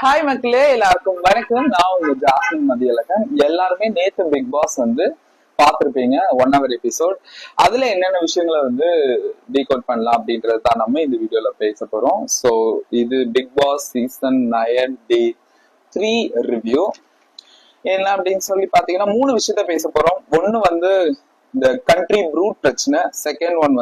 Hi மக்களே, எல்லாருக்கும் வணக்கம். நான் உங்க ஜாஸ்மின் மதியழகன். எல்லாருமே நேத்து பிக் பாஸ் பார்த்திருப்பீங்க 1 hour எபிசோட். அதுல என்னென்ன விஷயங்களை டீகோட் பண்ணலாம் அப்படின்றது தான் நம்ம இந்த வீடியோல பேச போறோம். ஸோ இது Bigg Boss season 9 Day 3 review. என்ன அப்படின்னு சொல்லி பாத்தீங்கன்னா 3 விஷயத்த பேச போறோம். ஒண்ணு இந்த கண்ட்ரி ப்ரூட் பிரச்சனை, செகண்ட் ஒன்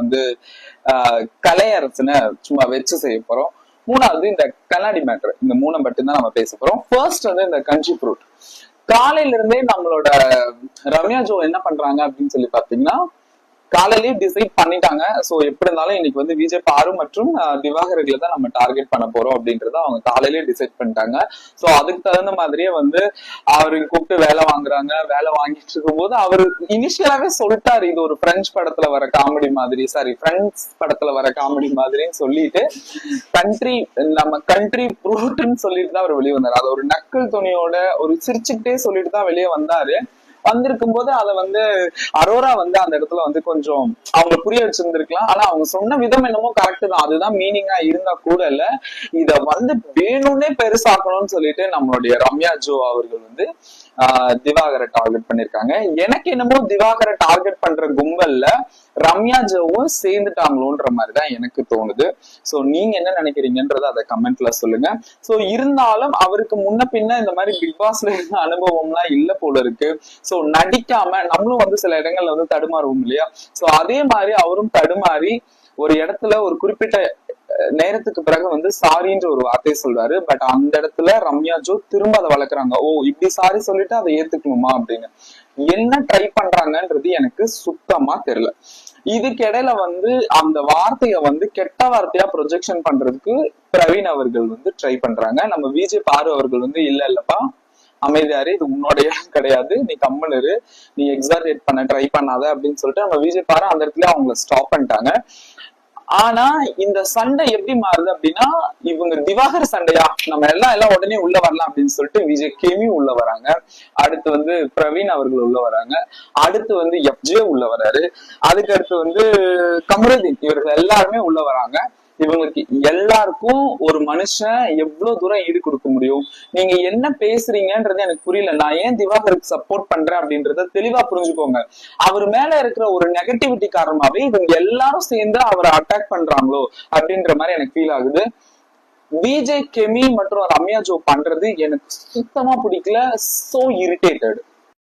கலையரசனை சும்மா வச்சு செய்ய போறோம், மூணாவது இந்த கண்ணாடி மேட்டர். இந்த 3 மட்டும்தான் நம்ம பேச போறோம். ஃபர்ஸ்ட் இந்த கண்ட்ரி ப்ரூட். காலையில இருந்தே நம்மளோட ரம்யா ஜோ என்ன பண்றாங்க அப்படின்னு சொல்லி பாத்தீங்கன்னா காலையிலேயே டிசைட் பண்ணிட்டாங்க. சோ எப்படி இருந்தாலும் இன்னைக்கு விஜய் பாரு மற்றும் திவாகர்களை தான் நம்ம டார்கெட் பண்ண போறோம் அப்படின்றத அவங்க காலையிலேயே டிசைட் பண்ணிட்டாங்க. சோ அதுக்கு தகுந்த மாதிரியே அவருக்கு கூப்பிட்டு வேலை வாங்குறாங்க. வேலை வாங்கிட்டு இருக்கும் போது அவரு இனிஷியலாவே சொல்லிட்டாரு, இது ஒரு பிரெஞ்சு படத்துல வர காமெடி மாதிரி, பிரெண்ட்ஸ் படத்துல வர காமெடி மாதிரின்னு சொல்லிட்டு நம்ம கண்ட்ரி ப்ரூட்னு சொல்லிட்டு தான் அவர் வெளியே வந்தாரு. அது ஒரு நக்கல் துணியோட ஒரு சிரிச்சுக்கிட்டே சொல்லிட்டு தான் வெளியே வந்தாரு. வந்திருக்கும் போது அதை அரோரா அந்த இடத்துல கொஞ்சம் அவங்க புரிய வச்சிருந்திருக்கலாம். ஆனா அவங்க சொன்ன விதம் என்னமோ கரெக்ட் தான், அதுதான் மீனிங்கா இருந்தா கூட இல்ல, இத வேணும்னே பெருசாக்கணும்னு சொல்லிட்டு நம்மளுடைய ரம்யா ஜோ அவர்கள் திவாகரை டார்கெட் பண்ணிருக்காங்க. எனக்கு என்னமோ திவாகரை டார்கெட் பண்ற கும்பல்ல ரம்யா ஜோவும் சேர்ந்துட்டாங்களோன்ற மாதிரிதான் எனக்கு தோணுது. சோ நீங்க என்ன நினைக்கிறீங்கன்றத அதை கமெண்ட்ல சொல்லுங்க. சோ இருந்தாலும் அவருக்கு முன்ன பின்ன இந்த மாதிரி பிக் பாஸ்ல இருந்த அனுபவம்லாம் இல்ல போல இருக்கு. சோ நடிக்காம நம்மளும் சில இடங்கள்ல தடுமாறுவோம் இல்லையா? சோ அதே மாதிரி அவரும் தடுமாறி ஒரு இடத்துல ஒரு குறிப்பிட்ட நேரத்துக்கு பிறகு சாரின்ற ஒரு வார்த்தையை சொல்றாரு. பட் அந்த இடத்துல ரம்யா ஜோ திரும்ப அதை வளர்க்குறாங்க. ஓ இப்படி சாரி சொல்லிட்டு அதை ஏத்துக்கணுமா அப்படின்னு என்ன ட்ரை பண்றாங்கன்றது எனக்கு சுத்தமா தெரியல. இதுக்கு இடையில அந்த வார்த்தைய கெட்ட வார்த்தையா ப்ரொஜெக்ஷன் பண்றதுக்கு பிரவீன் அவர்கள் ட்ரை பண்றாங்க. நம்ம விஜய் பாரு அவர்கள் இல்லப்பா அமைதியாரு, இது உன்னோட இடம் கிடையாது, நீ கம்மனு, நீ எக்ஸாஜரேட் பண்ண ட்ரை பண்ணாத அப்படின்னு சொல்லிட்டு நம்ம விஜய் பாரு அந்த இடத்துல அவங்கள ஸ்டாப் பண்ணிட்டாங்க. ஆனா இந்த சண்டை எப்படி மாறுது அப்படின்னா, இவங்க திவாகர் சண்டையா, நம்ம எல்லாம் உடனே உள்ள வரலாம் அப்படின்னு சொல்லிட்டு விஜய் கேமி உள்ள வராங்க. அடுத்து பிரவீன் அவர்கள் உள்ள வராங்க. அடுத்து எஃப்ஜே உள்ள வராரு. அதுக்கு அடுத்து கமருதீன், இவர்கள் எல்லாருமே உள்ள வராங்க. இவங்களுக்கு எல்லாருக்கும் ஒரு மனுஷன் எவ்வளவு தூரம் ஈடு கொடுக்க முடியும்? நீங்க என்ன பேசுறீங்கன்றது எனக்கு புரியல. நான் ஏன் திவாகருக்கு சப்போர்ட் பண்றேன் அப்படின்றத தெளிவா புரிஞ்சுக்கோங்க. அவர் மேல இருக்கிற ஒரு நெகட்டிவிட்டி காரணமாவே இவங்க எல்லாரும் சேர்ந்து அவரை அட்டாக் பண்றாங்களோ அப்படின்ற மாதிரி எனக்கு ஃபீல் ஆகுது. விஜய் கெமி மற்றும் ரம்யா ஜோ பண்றது எனக்கு சுத்தமா பிடிக்கல. So irritated.